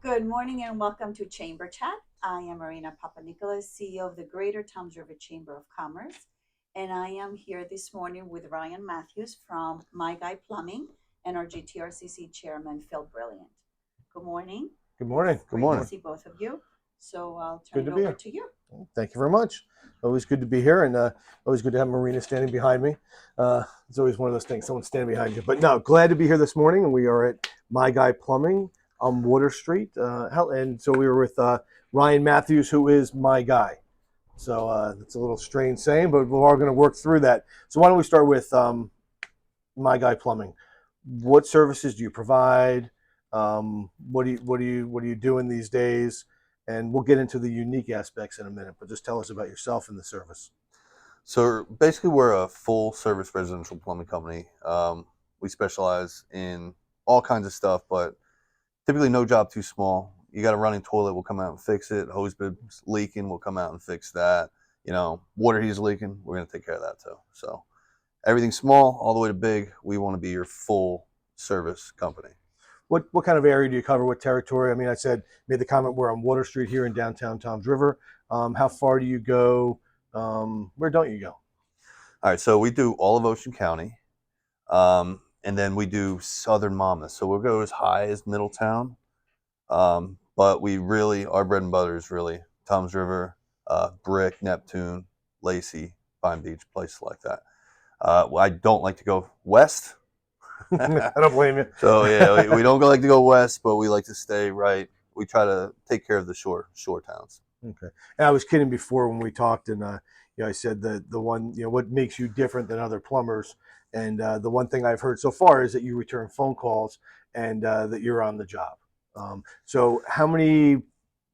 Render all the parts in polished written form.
Good morning and welcome to Chamber Chat. I am Marina Papanikolaou, CEO of the Greater Toms River Chamber of Commerce, and I am here this morning with Ryan Matthews from MyGuy Plumbing and our GTRCC Chairman Phil Brilliant. Good morning. Good morning. It's Good great to morning. see both of you. So I'll Good turn to it be over here. to you. Thank you very much. Always good to be here, and always good to have Marina standing behind me. It's always one of those things, someone standing behind you. But no, glad to be here this morning, and we are at My Guy Plumbing on Water Street. And so we were with Ryan Matthews, who is my guy. So it's a little strange saying, but we're all going to work through that. So why don't we start with My Guy Plumbing? What services do you provide? What are you doing these days? And we'll get into the unique aspects in a minute, but just tell us about yourself and the service. So basically, we're a full service residential plumbing company. We specialize in all kinds of stuff, but typically no job too small. You got a running toilet, we'll come out and fix it. Hose bibs leaking, we'll come out and fix that. Water heater's leaking, we're going to take care of that too. So everything small all the way to big, we want to be your full service company. What kind of area do you cover? What territory? I mean, made the comment we're on Water Street here in downtown Toms River. How far do you go? Where don't you go? All right, so we do all of Ocean County, and then we do southern Monmouth. So we'll go as high as Middletown, but our bread and butter is really Toms River, Brick, Neptune, Lacey, Pine Beach, places like that. I don't like to go west. I don't blame you. So yeah, we don't like to go west, but we like to stay right. We try to take care of the shore towns. Okay. And I was kidding before when we talked, and I said the one, what makes you different than other plumbers, and the one thing I've heard so far is that you return phone calls and that you're on the job. So how many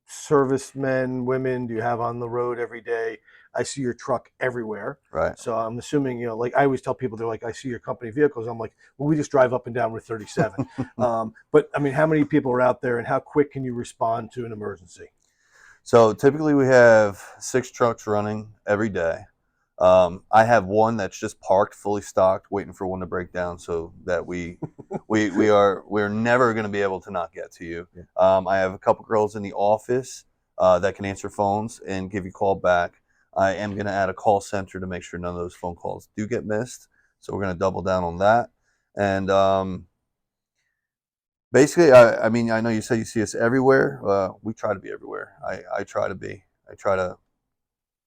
servicemen, women do you have on the road every day? I see your truck everywhere. Right. So I'm assuming, like I always tell people, they're like, I see your company vehicles. I'm like, well, we just drive up and down Route 37. But I mean, how many people are out there and how quick can you respond to an emergency? So typically we have 6 trucks running every day. I have one that's just parked, fully stocked, waiting for one to break down, so that we're never going to be able to not get to you. Yeah. I have a couple girls in the office that can answer phones and give you a call back. I am going to add a call center to make sure none of those phone calls do get missed. So we're going to double down on that. And basically, I mean, I know you say you see us everywhere. We try to be everywhere. I try to be. I try to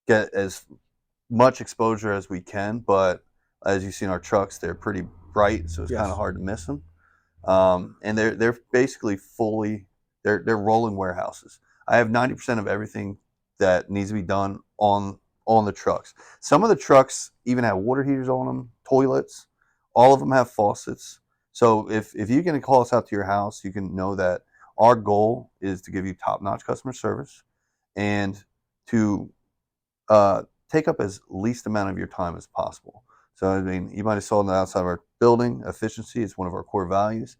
get as much exposure as we can, but as you see in our trucks, they're pretty bright, so it's Yes. kind of hard to miss them. And they're basically they're rolling warehouses. I have 90% of everything that needs to be done on the trucks. Some of the trucks even have water heaters on them, toilets. All of them have faucets. So if you can call us out to your house, you can know that our goal is to give you top-notch customer service and to take up as least amount of your time as possible. So I mean, you might have saw on the outside of our building, efficiency is one of our core values.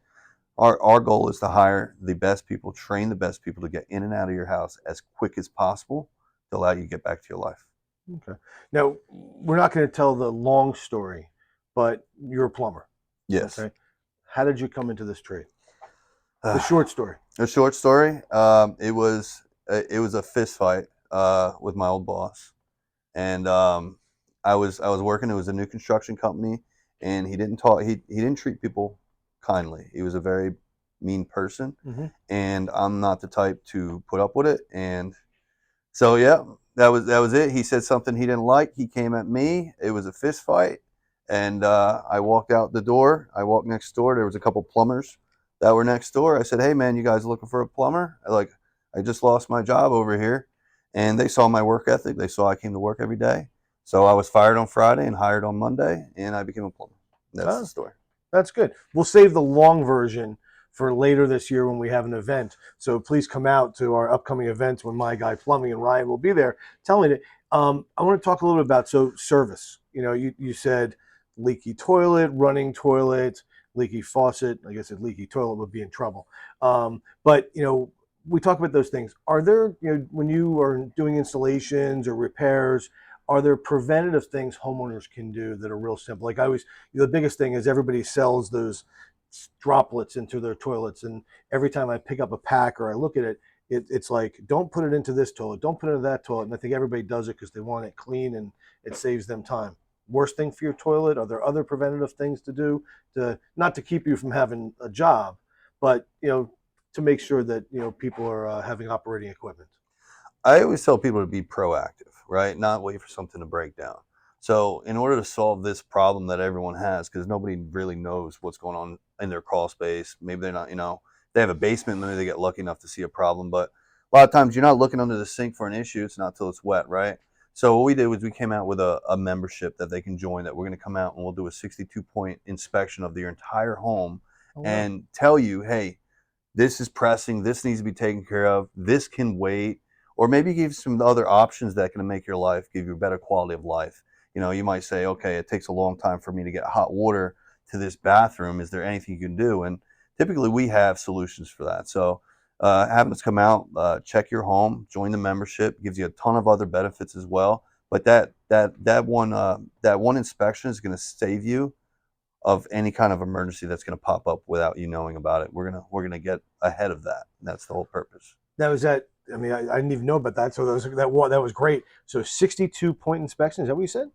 Our goal is to hire the best people, train the best people to get in and out of your house as quick as possible to allow you to get back to your life. Okay. Now, we're not going to tell the long story, but you're a plumber. Yes. Okay. How did you come into this trade? The short story. A short story. It was a fist fight with my old boss, and I was working. It was a new construction company, and he didn't talk. He didn't treat people kindly. He was a very mean person, and I'm not the type to put up with it. And so yeah, that was it. He said something he didn't like. He came at me. It was a fist fight, and I walked out the door. I walked next door. There was a couple plumbers that were next door. I said, "Hey man, you guys looking for a plumber?" I just lost my job over here, and they saw my work ethic. They saw I came to work every day. So I was fired on Friday and hired on Monday, and I became a plumber. That's the story. That's good. We'll save the long version for later this year when we have an event. So please come out to our upcoming events when My Guy Plumbing and Ryan will be there telling it. I want to talk a little bit about service. You said leaky toilet, running toilet, leaky faucet. I guess a leaky toilet would be in trouble. But we talk about those things. Are there, when you are doing installations or repairs, are there preventative things homeowners can do that are real simple? Like the biggest thing is everybody sells those droplets into their toilets, and every time I pick up a pack or I look at it, it's like, don't put it into this toilet, don't put it into that toilet. And I think everybody does it because they want it clean and it saves them time. Worst thing for your toilet? Are there other preventative things to do to not to keep you from having a job, but to make sure that people are having operating equipment? I always tell people to be proactive, right? Not wait for something to break down. So in order to solve this problem that everyone has, because nobody really knows what's going on in their crawl space, maybe they're not, they have a basement, maybe they get lucky enough to see a problem, but a lot of times you're not looking under the sink for an issue. It's not till it's wet, right? So what we did was we came out with a membership that they can join, that we're going to come out and we'll do a 62-point inspection of your entire home. Oh, wow. And tell you, hey, this is pressing, this needs to be taken care of, this can wait, or maybe give you some other options that can make your life, give you a better quality of life. You might say, okay, it takes a long time for me to get hot water to this bathroom. Is there anything you can do? And typically we have solutions for that. So having us come out, check your home, join the membership, gives you a ton of other benefits as well. But that one inspection is going to save you of any kind of emergency that's going to pop up without you knowing about it. We're gonna get ahead of that. That's the whole purpose. That was that. I mean, I didn't even know about that. So that was great. So 62-point inspection. Is that what you said?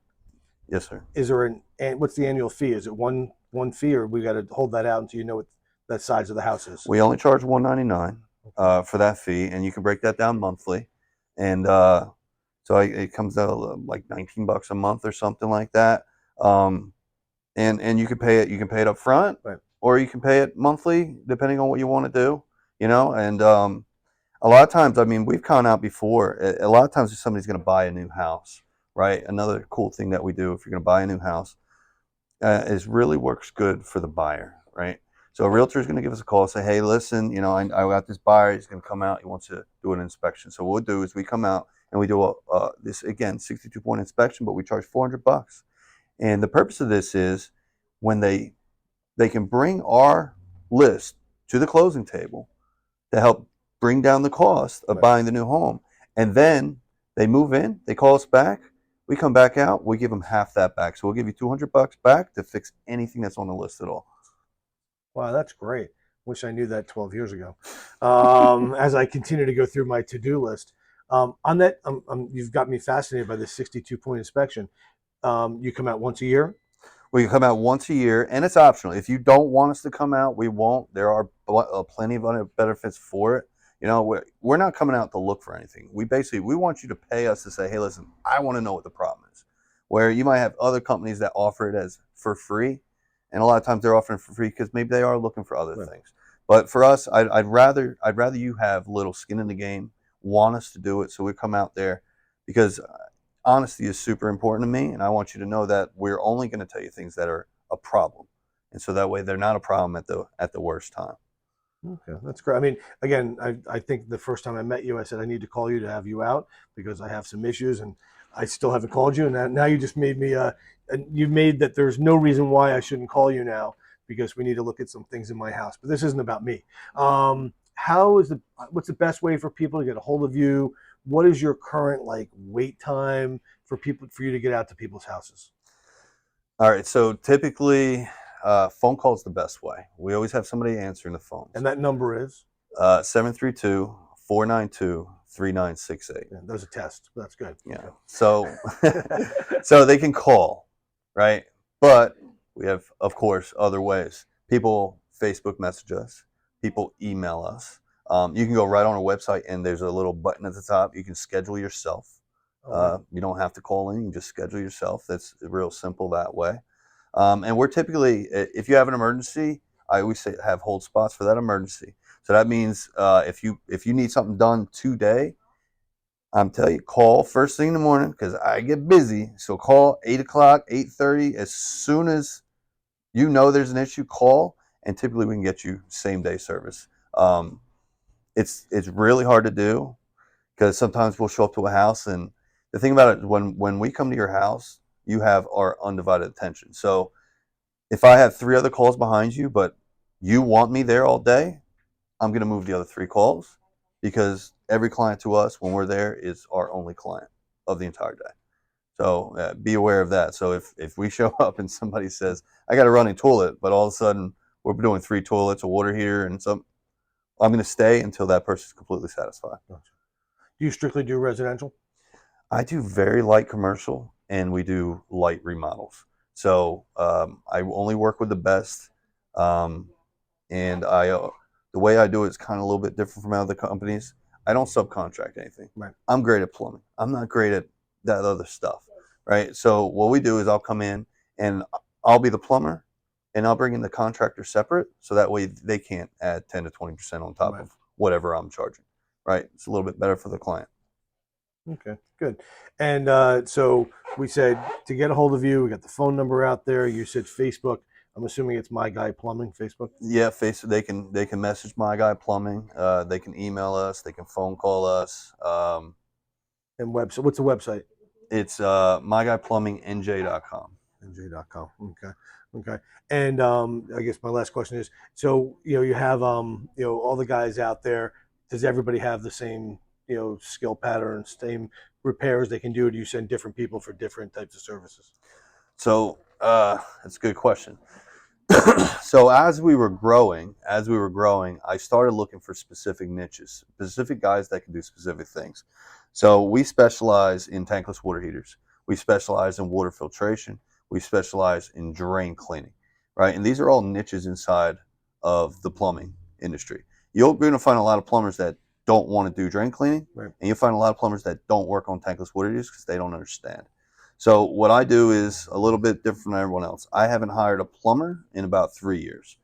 Yes, sir. Is there and what's the annual fee? Is it one fee, or we got to hold that out until you know what that size of the house is? We only charge $199 for that fee, and you can break that down monthly. And so it comes out like $19 a month or something like that. And you can pay it. You can pay it up front, right, or you can pay it monthly, depending on what you want to do. And a lot of times, I mean, we've gone out before. A lot of times, if somebody's going to buy a new house, right? Another cool thing that we do if you're going to buy a new house is really works good for the buyer, right? So a realtor is going to give us a call and say, hey, listen, I got this buyer. He's going to come out. He wants to do an inspection. So what we'll do is we come out and we do this, again, 62-point inspection, but we charge $400. And the purpose of this is when they can bring our list to the closing table to help bring down the cost of buying the new home. And then they move in, they call us back, we come back out, we give them half that back. So we'll give you $200 back to fix anything that's on the list at all. Wow, that's great. Wish I knew that 12 years ago. As I continue to go through my to-do list, on that, you've got me fascinated by this 62-point inspection. You come out once a year? We come out once a year, and it's optional. If you don't want us to come out, we won't. There are plenty of other benefits for it. We're not coming out to look for anything. We want you to pay us to say, hey, listen, I want to know what the problem is. Where you might have other companies that offer it as for free, and a lot of times they're offering it for free because maybe they are looking for other things. But for us, I'd rather you have little skin in the game, want us to do it, so we come out there, because honesty is super important to me, and I want you to know that we're only going to tell you things that are a problem, and so that way they're not a problem at the worst time. Okay, that's great. I mean, again, I think the first time I met you, I said I need to call you to have you out because I have some issues, and I still haven't called you. And now you just made me. You made that there's no reason why I shouldn't call you now because we need to look at some things in my house. But this isn't about me. What's the best way for people to get a hold of you? What is your current wait time for you to get out to people's houses? All right, so typically phone call is the best way. We always have somebody answering the phone. And that number is 732-492-3968. Yeah, there's a test. That's good. Yeah. Okay. So so they can call, right? But we have, of course, other ways. People Facebook message us. People email us. You can go right on our website, and there's a little button at the top. You can schedule yourself. You don't have to call in. You can just schedule yourself. That's real simple that way. And we're typically, if you have an emergency, I always say have hold spots for that emergency. So that means if you need something done today, I'm telling you, call first thing in the morning because I get busy. So call 8 o'clock, 8:30. As soon as you know there's an issue, call, and typically we can get you same day service. It's really hard to do because sometimes we'll show up to a house, and the thing about it is when we come to your house, you have our undivided attention. So if I have 3 other calls behind you, but you want me there all day, I'm going to move the other 3 calls because every client to us when we're there is our only client of the entire day. So be aware of that. So if we show up and somebody says, I got a running toilet, but all of a sudden we're doing 3 toilets, a water heater, and some. I'm going to stay until that person's completely satisfied. Gotcha. Do you strictly do residential? I do very light commercial, and we do light remodels. So I only work with the best, and the way I do it is kind of a little bit different from other companies. I don't subcontract anything. Right. I'm great at plumbing. I'm not great at that other stuff, right? So what we do is I'll come in and I'll be the plumber, and I'll bring in the contractor separate, so that way they can't add 10 to 20% on top Right. of whatever I'm charging, right? It's a little bit better for the client. Okay, good. And so we said to get a hold of you, we got the phone number out there. You said Facebook. I'm assuming it's My Guy Plumbing, Facebook. Yeah, they can message My Guy Plumbing. They can email us. They can phone call us. And website. What's the website? It's myguyplumbingnj.com. nj.com. Okay. Okay. And I guess my last question is, so you have all the guys out there. Does everybody have the same skill pattern, same repairs they can do? Or do you send different people for different types of services? So that's a good question. So as we were growing, I started looking for specific niches, specific guys that can do specific things. So we specialize in tankless water heaters. We specialize in water filtration. We specialize in drain cleaning, right? And these are all niches inside of the plumbing industry. You're going to find a lot of plumbers that don't want to do drain cleaning, Right. and you'll find a lot of plumbers that don't work on tankless water heaters because they don't understand. So what I do is a little bit different than everyone else. I haven't hired a plumber in about 3 years.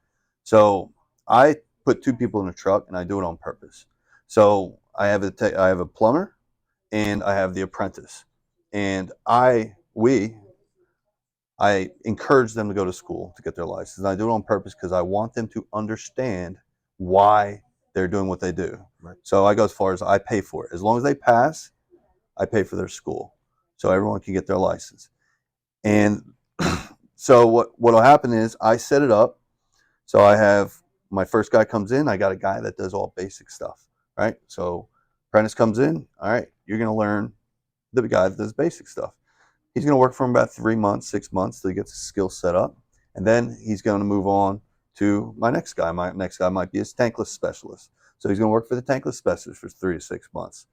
So I put 2 people in a truck, and I do it on purpose. So I have a plumber, and I have the apprentice, and I encourage them to go to school to get their license. And I do it on purpose because I want them to understand why they're doing what they do. Right. So I go as far as I pay for it. As long as they pass, I pay for their school, so everyone can get their license. And so what'll happen is I set it up. So I have my first guy comes in. I got a guy that does all basic stuff, right? So apprentice comes in. All right, you're going to learn the guy that does basic stuff. He's going to work for him about 3 months, 6 months till he gets his skills set up. And then he's going to move on to my next guy. My next guy might be a tankless specialist. So he's going to work for the tankless specialist for 3 to 6 months.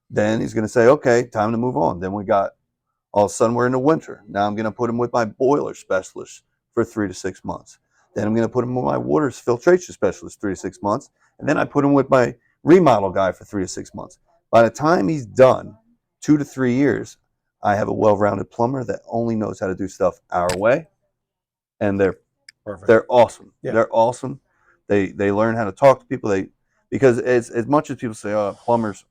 Then he's going to say, okay, time to move on. Then all of a sudden we're in the winter. Now I'm going to put him with my boiler specialist for 3 to 6 months. Then I'm going to put him with my water filtration specialist 3 to 6 months. And then I put him with my remodel guy for 3 to 6 months. By the time he's done, 2 to 3 years, I have a well-rounded plumber that only knows how to do stuff our way. And Perfect. they're awesome. Yeah. They're awesome. They learn how to talk to people. Because as much as people say, oh, plumbers,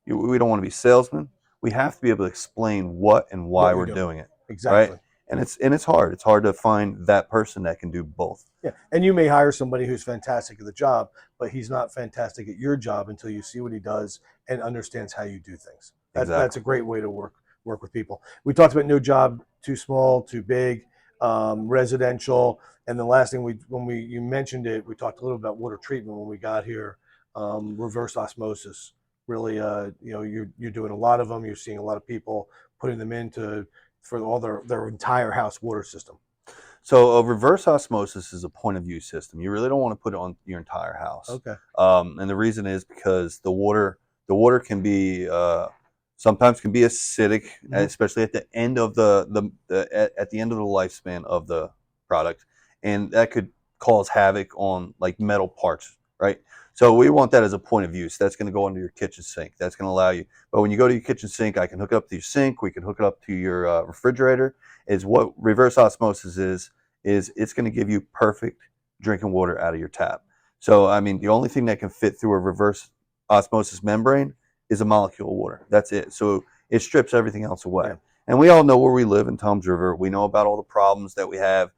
we don't want to be salesmen. We have to be able to explain what and why we're doing it. Exactly. Right? And it's hard. It's hard to find that person that can do both. Yeah. And you may hire somebody who's fantastic at the job, but he's not fantastic at your job until you see what he does and understands how you do things. That's a great way to work with people. We talked about no job too small, too big, residential, and the last thing you mentioned it, we talked a little about water treatment when we got here. Reverse osmosis. Really, you're doing a lot of them. You're seeing a lot of people putting them for all their entire house water system. So a reverse osmosis is a point of view system. You really don't want to put it on your entire house. Okay. And the reason is because the water can be sometimes can be acidic, Mm-hmm. especially at the end of at the end of the lifespan of the product, and that could cause havoc on like metal parts, right? So we want that as a point of use. That's going to go under your kitchen sink. That's going to allow you. But when you go to your kitchen sink, I can hook it up to your sink. We can hook it up to your refrigerator. Is what reverse osmosis is it's going to give you perfect drinking water out of your tap. So I mean, the only thing that can fit through a reverse osmosis membrane is a molecule of water. That's it. So it strips everything else away. Yeah. And we all know where we live in Toms River. We know about all the problems that we have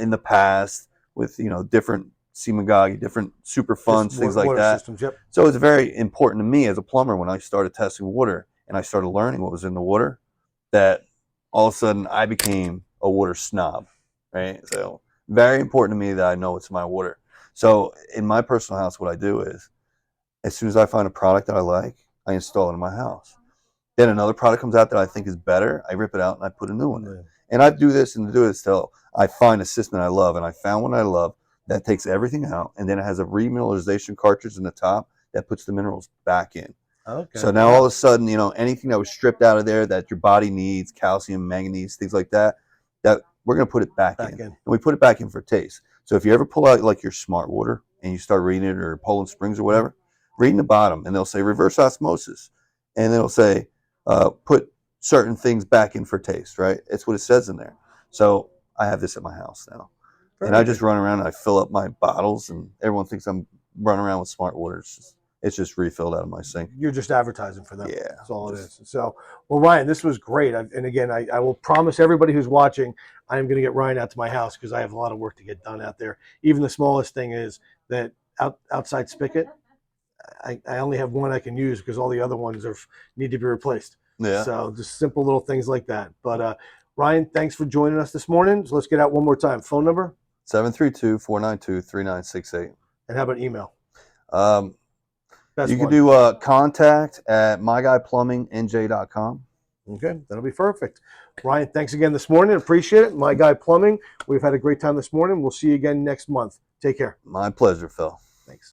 in the past with different MyGuy, different super funds, things like that. Systems, yep. So it's very important to me as a plumber when I started testing water and I started learning what was in the water, that all of a sudden I became a water snob, right? So very important to me that I know what's in my water. So in my personal house, what I do is as soon as I find a product that I like, I install it in my house. Then another product comes out that I think is better, I rip it out and I put a new one in. And I do this till I find a system that I love, and I found one I love that takes everything out, and then it has a remineralization cartridge in the top that puts the minerals back in. Okay. So now all of a sudden, anything that was stripped out of there that your body needs, calcium, manganese, things like that, that we're going to put it back in. And we put it back in for taste. So if you ever pull out like your smart water and you start reading it, or Poland Springs or whatever, reading the bottom, and they'll say reverse osmosis. And it'll say put certain things back in for taste, right? It's what it says in there. So I have this at my house now. And I just run around and I fill up my bottles, and everyone thinks I'm running around with smart water. It's just refilled out of my sink. You're just advertising for them. Yeah. That's all it is. So, well, Ryan, this was great. And again, I will promise everybody who's watching, I am going to get Ryan out to my house because I have a lot of work to get done out there. Even the smallest thing is that outside spigot, I only have one I can use because all the other ones need to be replaced. Yeah. So just simple little things like that. But Ryan, thanks for joining us this morning. So let's get out one more time. Phone number? 732-492-3968. And how about email? You can do contact at myguyplumbingnj.com. Okay, that'll be perfect. Ryan, thanks again this morning. Appreciate it. My Guy Plumbing. We've had a great time this morning. We'll see you again next month. Take care. My pleasure, Phil.